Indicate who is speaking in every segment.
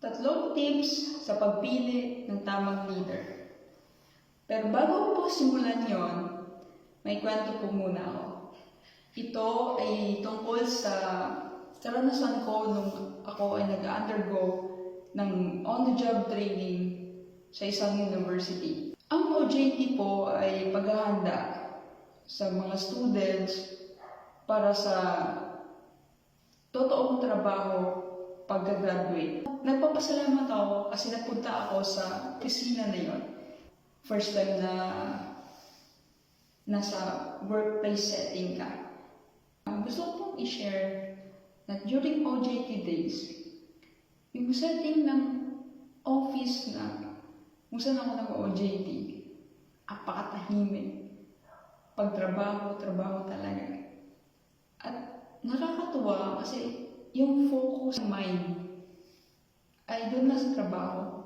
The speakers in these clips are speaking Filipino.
Speaker 1: Tatlong tips sa pagpili ng tamang leader. Pero bago po simulan yon, may kwento po muna ako. Ito ay tungkol sa karanasan ko nung ako ay nag-undergo ng on-the-job training sa isang university. Ang OJT po ay paghahanda sa mga students para sa totoong trabaho pagka-graduate. Nagpapasalamat ako kasi napunta ako sa opisina na yon. First time na nasa workplace setting ka. Gusto ko pong i-share na during OJT days, yung setting ng office na kung saan ako nag-OJT, apakatahimik. Pagtrabaho talaga. At nakakatuwa kasi yung focus ng mind ay doon na sa trabaho.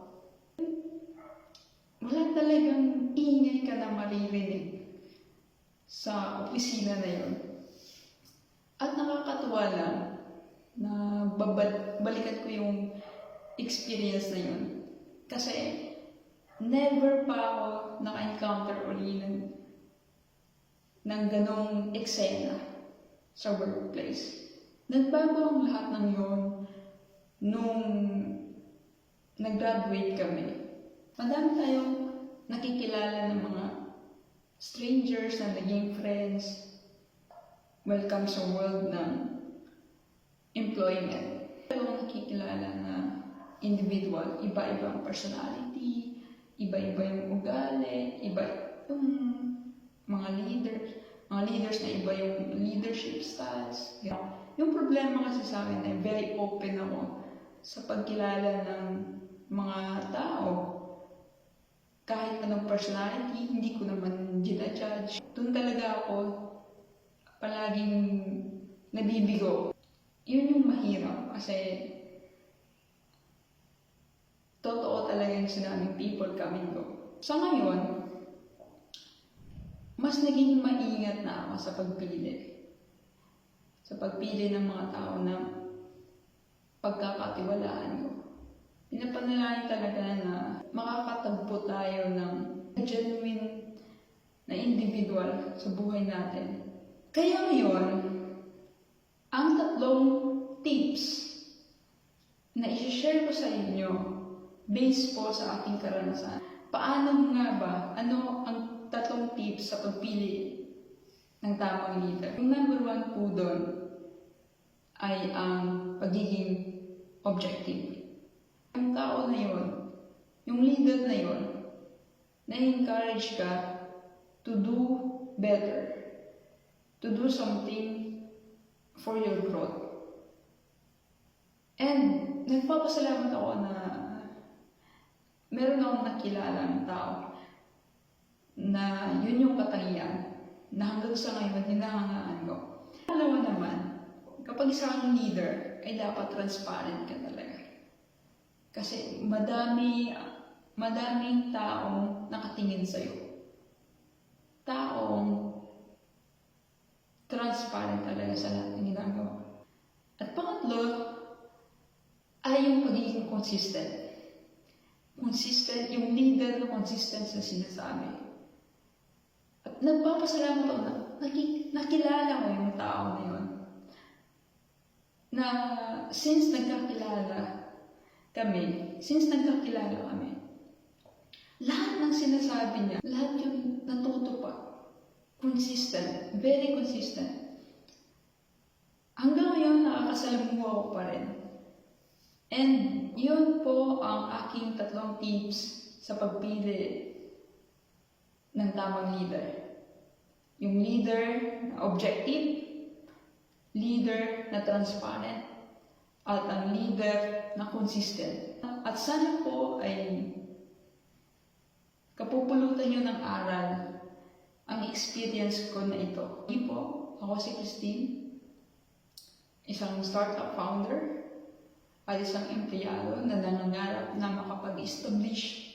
Speaker 1: Wala talagang ingay ka na maririnig sa opisina na yun. At nakakatuwa lang na balikan ko yung experience na yun. Kasi never pa ako naka-encounter uli ng ganong eksena sa workplace. Nagbago ang lahat ng yun nung nag-graduate kami. Madami tayong nakikilala ng mga strangers na naging friends. Welcome sa world ng employment. Tayong nakikilala na individual, iba-ibang personality, iba-iba yung ugali, iba yung mga leaders na iba yung leadership styles. Yung problema kasi sa akin ay very open ako sa pagkilala ng mga tao. Kahit anong personality, hindi ko naman ginajudge. Doon talaga ako palaging nabibigo. Yun yung mahirap kasi totoo talaga yung sinabing people come and go. Sa ngayon, mas naging maingat na ako sa pagpili. Sa pagpili ng mga tao na pagkakatiwalaan ko. Pinapanalangin talaga na makakatagpo tayo ng genuine na individual sa buhay natin. Kaya ngayon, ang tatlong tips na i-share ko sa inyo based po sa aking karanasan. Paano nga ba? Ano ang tatlong tips sa pagpili ng tamang leader? Yung number one po doon ay ang pagiging objective. Yung tao na yun, yung leader na yun, na-encourage ka to do better, to do something for your growth. And nagpapasalamat ako na meron akong nakilalang tao na yun yung katangian na hanggang sa ngayon hinahangaan ko. Alam mo naman, kapag isang leader ay dapat transparent ka talaga. Kasi madaming taong nakatingin sa'yo. Taong transparent talaga sa lahat ng ginagawa. At pangatlo ay yung pagiging consistent. Consistent, yung leader na consistent sa sinasabi. At nagpapasalamat ako na nakilala ko yung tao na yun. Na since nagkakilala kami, lahat ng sinasabi niya, lahat yung natutupad. Consistent, very consistent. Hanggang ngayon, nakakasalamuha ko pa rin. And yun po ang aking tatlong tips sa pagpili ng tamang leader. Yung leader na objective, leader na transparent, at ang leader na consistent. At sana po ay kapupulutan nyo ng aral ang experience ko na ito. Hindi po, ako si Christine, isang startup founder at isang empleyado na nangangarap na makapag-establish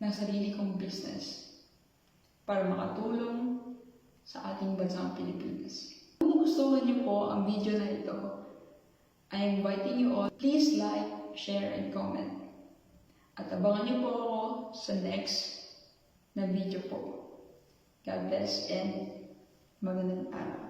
Speaker 1: ng sarili kong business para makatulong sa ating bansang Pilipinas. Kung nagustuhan niyo po ang video na ito, I'm inviting you all, please like, share, and comment. At abangan niyo po ako sa next na video po. God bless and magandang araw.